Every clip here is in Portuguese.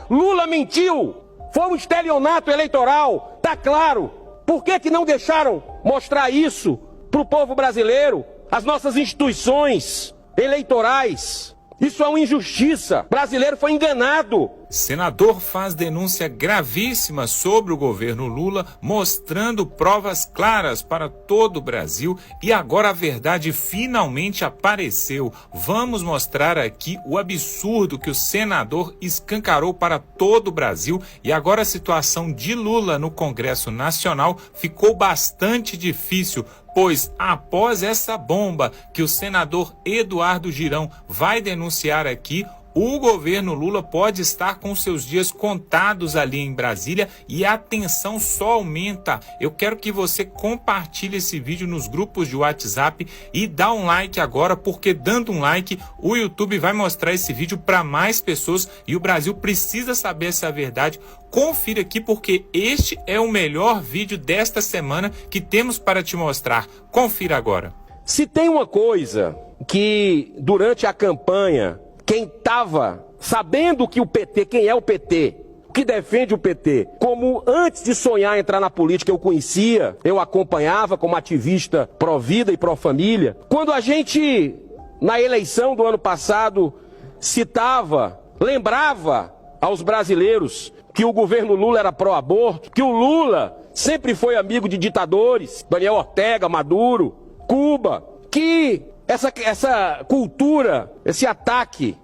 Lula mentiu, foi um estelionato eleitoral, tá claro. Por que não deixaram mostrar isso para o povo brasileiro, as nossas instituições eleitorais? Isso é uma injustiça. O brasileiro foi enganado. Senador faz denúncia gravíssima sobre o governo Lula, mostrando provas claras para todo o Brasil, e agora a verdade finalmente apareceu. Vamos mostrar aqui o absurdo que o senador escancarou para todo o Brasil, e agora a situação de Lula no Congresso Nacional ficou bastante difícil, pois após essa bomba que o senador Eduardo Girão vai denunciar aqui, o governo Lula pode estar com seus dias contados ali em Brasília e a tensão só aumenta. Eu quero que você compartilhe esse vídeo nos grupos de WhatsApp e dá um like agora, porque dando um like, o YouTube vai mostrar esse vídeo para mais pessoas e o Brasil precisa saber essa verdade. Confira aqui, porque este é o melhor vídeo desta semana que temos para te mostrar. Confira agora. Se tem uma coisa que durante a campanha, quem estava sabendo que o PT, quem é o PT, que defende o PT, como antes de sonhar entrar na política eu conhecia, eu acompanhava como ativista pró-vida e pró-família, quando a gente, na eleição do ano passado, citava, lembrava aos brasileiros que o governo Lula era pró-aborto, que o Lula sempre foi amigo de ditadores, Daniel Ortega, Maduro, Cuba, que essa cultura, esse ataque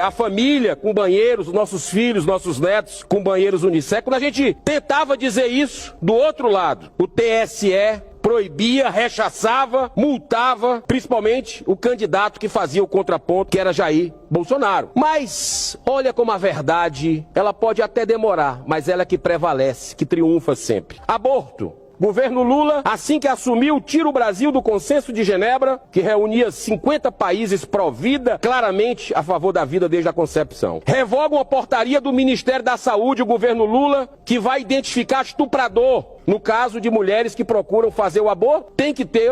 à família com banheiros, nossos filhos, nossos netos com banheiros unissex, quando a gente tentava dizer isso, do outro lado, o TSE proibia, rechaçava, multava, principalmente o candidato que fazia o contraponto, que era Jair Bolsonaro. Mas olha como a verdade, ela pode até demorar, mas ela é que prevalece, que triunfa sempre. Aborto. Governo Lula, assim que assumiu, tira o Brasil do Consenso de Genebra, que reunia 50 países pró-vida, claramente a favor da vida desde a concepção. Revoga uma portaria do Ministério da Saúde, o governo Lula, que vai identificar estuprador. No caso de mulheres que procuram fazer o aborto, tem que ter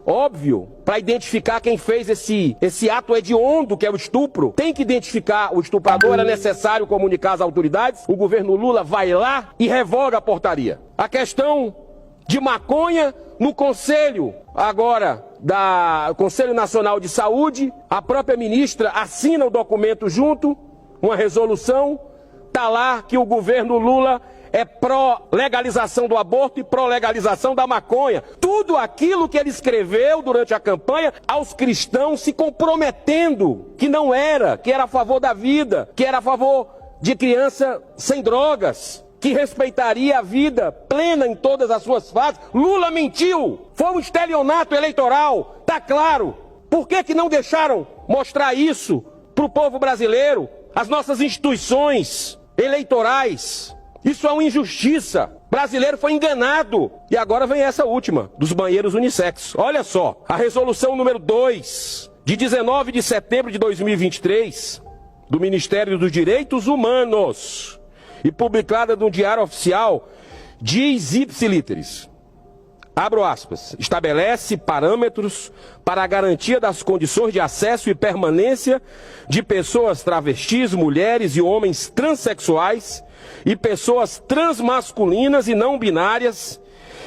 óbvio, para identificar quem fez esse ato hediondo, que é o estupro. Tem que identificar o estuprador, era necessário comunicar às autoridades. O governo Lula vai lá e revoga a portaria. A questão de maconha no Conselho, agora, Conselho Nacional de Saúde, a própria ministra assina o documento junto, uma resolução, tá lá que o governo Lula é pró-legalização do aborto e pró-legalização da maconha. Tudo aquilo que ele escreveu durante a campanha aos cristãos, se comprometendo que não era, que era a favor da vida, que era a favor de criança sem drogas, que respeitaria a vida plena em todas as suas fases. Lula mentiu, foi um estelionato eleitoral, tá claro. Por que não deixaram mostrar isso para o povo brasileiro, as nossas instituições eleitorais? Isso é uma injustiça. O brasileiro foi enganado. E agora vem essa última, dos banheiros unissex. Olha só, a resolução número 2, de 19 de setembro de 2023, do Ministério dos Direitos Humanos, e publicada no Diário Oficial, diz ipsilíteres, abro aspas, estabelece parâmetros para a garantia das condições de acesso e permanência de pessoas travestis, mulheres e homens transexuais e pessoas transmasculinas e não binárias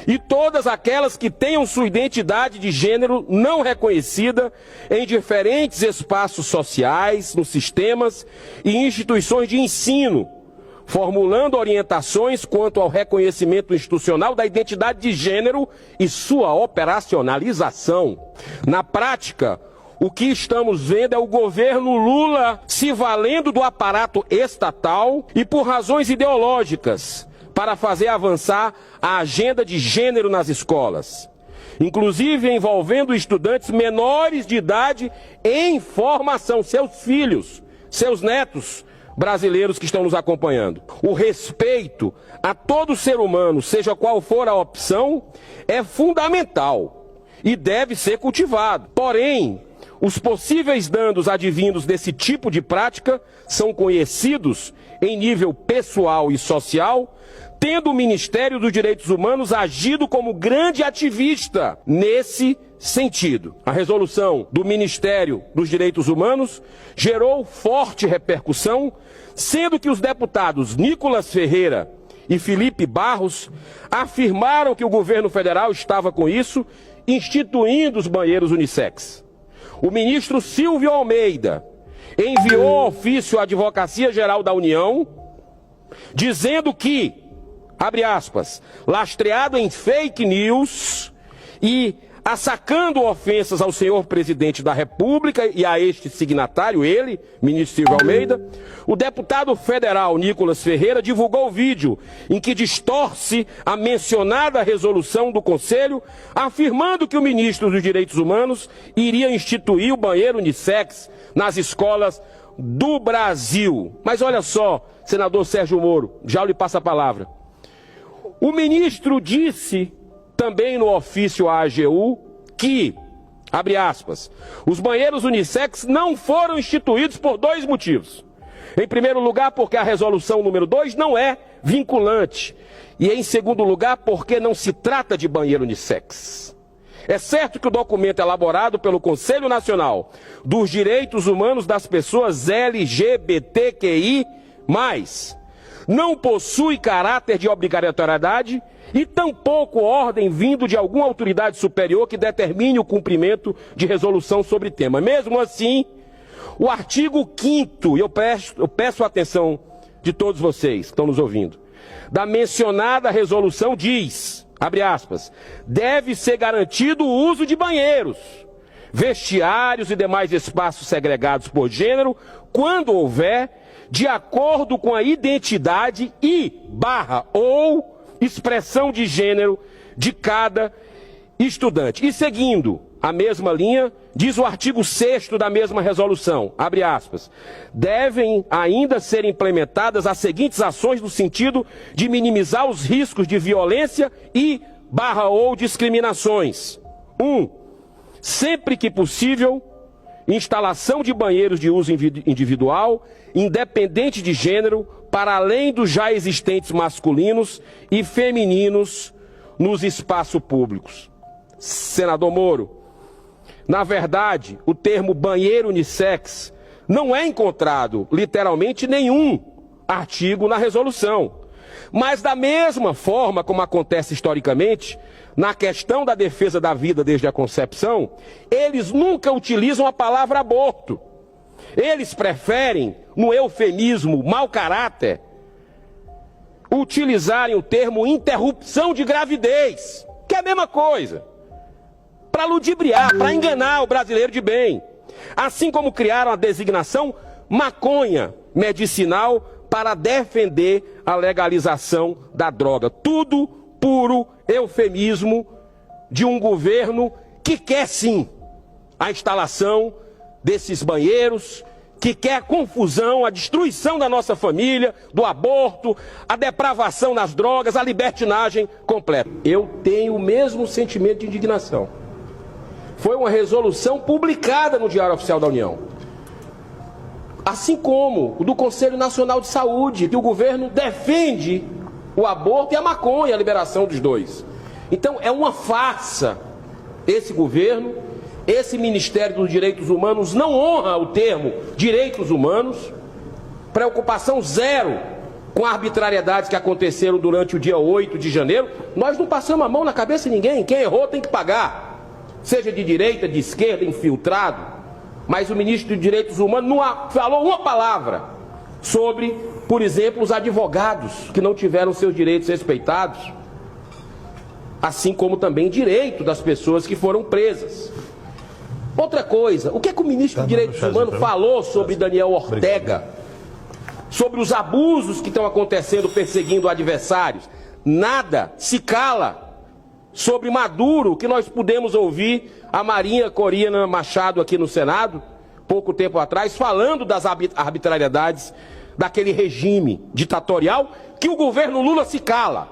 e todas aquelas que tenham sua identidade de gênero não reconhecida em diferentes espaços sociais, nos sistemas e instituições de ensino, formulando orientações quanto ao reconhecimento institucional da identidade de gênero e sua operacionalização. Na prática, o que estamos vendo é o governo Lula se valendo do aparato estatal e por razões ideológicas para fazer avançar a agenda de gênero nas escolas, inclusive envolvendo estudantes menores de idade em formação, seus filhos, seus netos, brasileiros que estão nos acompanhando. O respeito a todo ser humano, seja qual for a opção, é fundamental e deve ser cultivado. Porém, Os possíveis danos advindos desse tipo de prática são conhecidos em nível pessoal e social, tendo o Ministério dos Direitos Humanos agido como grande ativista nesse sentido. A resolução do Ministério dos Direitos Humanos gerou forte repercussão, sendo que os deputados Nicolas Ferreira e Felipe Barros afirmaram que o governo federal estava com isso, instituindo os banheiros unissex. O ministro Silvio Almeida enviou ofício à Advocacia Geral da União, dizendo que, abre aspas, lastreado em fake news e assacando ofensas ao senhor presidente da República e a este signatário, ele, ministro Silvio Almeida, o deputado federal Nicolas Ferreira divulgou o vídeo em que distorce a mencionada resolução do Conselho, afirmando que o ministro dos Direitos Humanos iria instituir o banheiro unissex nas escolas do Brasil. Mas olha só, senador Sérgio Moro, já lhe passo a palavra. O ministro disse também no ofício à AGU que, abre aspas, os banheiros unissex não foram instituídos por dois motivos. Em primeiro lugar, porque a resolução número 2 não é vinculante. E em segundo lugar, porque não se trata de banheiro unissex. É certo que o documento elaborado pelo Conselho Nacional dos Direitos Humanos das Pessoas LGBTQI+, não possui caráter de obrigatoriedade e tampouco ordem vindo de alguma autoridade superior que determine o cumprimento de resolução sobre tema. Mesmo assim, o artigo 5º, e eu peço a atenção de todos vocês que estão nos ouvindo, da mencionada resolução diz, abre aspas, deve ser garantido o uso de banheiros, vestiários e demais espaços segregados por gênero, quando houver, de acordo com a identidade ou expressão de gênero de cada estudante. E seguindo a mesma linha, diz o artigo 6º da mesma resolução, abre aspas, devem ainda ser implementadas as seguintes ações no sentido de minimizar os riscos de violência ou discriminações. 1. Sempre que possível, instalação de banheiros de uso individual, independente de gênero, para além dos já existentes masculinos e femininos nos espaços públicos. Senador Moro, na verdade, o termo banheiro unissex não é encontrado, literalmente, em nenhum artigo na resolução. Mas da mesma forma como acontece historicamente, na questão da defesa da vida desde a concepção, eles nunca utilizam a palavra aborto. Eles preferem, no eufemismo mau caráter, utilizarem o termo interrupção de gravidez, que é a mesma coisa, para ludibriar, para enganar o brasileiro de bem. Assim como criaram a designação maconha medicinal para defender a legalização da droga. Tudo puro eufemismo de um governo que quer sim a instalação desses banheiros, que quer confusão, a destruição da nossa família, do aborto, a depravação nas drogas, a libertinagem completa. Eu tenho o mesmo sentimento de indignação. Foi uma resolução publicada no Diário Oficial da União. Assim como o do Conselho Nacional de Saúde, que o governo defende o aborto e a maconha, a liberação dos dois. Então é uma farsa esse governo, esse Ministério dos Direitos Humanos não honra o termo direitos humanos, preocupação zero com arbitrariedades que aconteceram durante o dia 8 de janeiro. Nós não passamos a mão na cabeça de ninguém, quem errou tem que pagar, seja de direita, de esquerda, infiltrado, mas o ministro dos Direitos Humanos não falou uma palavra sobre, por exemplo, os advogados que não tiveram seus direitos respeitados, assim como também direito das pessoas que foram presas. Outra coisa, o que é que o ministro dos Direitos Humanos falou sobre Daniel Ortega? Sobre os abusos que estão acontecendo perseguindo adversários? Nada, se cala. Sobre Maduro, que nós pudemos ouvir a Marinha Corina Machado aqui no Senado, pouco tempo atrás, falando das arbitrariedades daquele regime ditatorial, que o governo Lula se cala.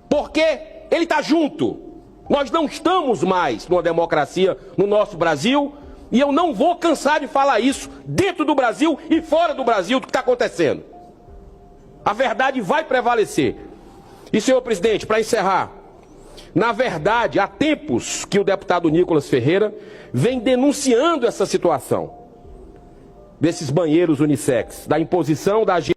Porque ele está junto. Nós não estamos mais numa democracia no nosso Brasil, E eu não vou cansar de falar isso dentro do Brasil e fora do Brasil do que está acontecendo. A verdade vai prevalecer. E, senhor presidente, para encerrar, na verdade, há tempos que o deputado Nicolas Ferreira vem denunciando essa situação desses banheiros unissex, da imposição da agência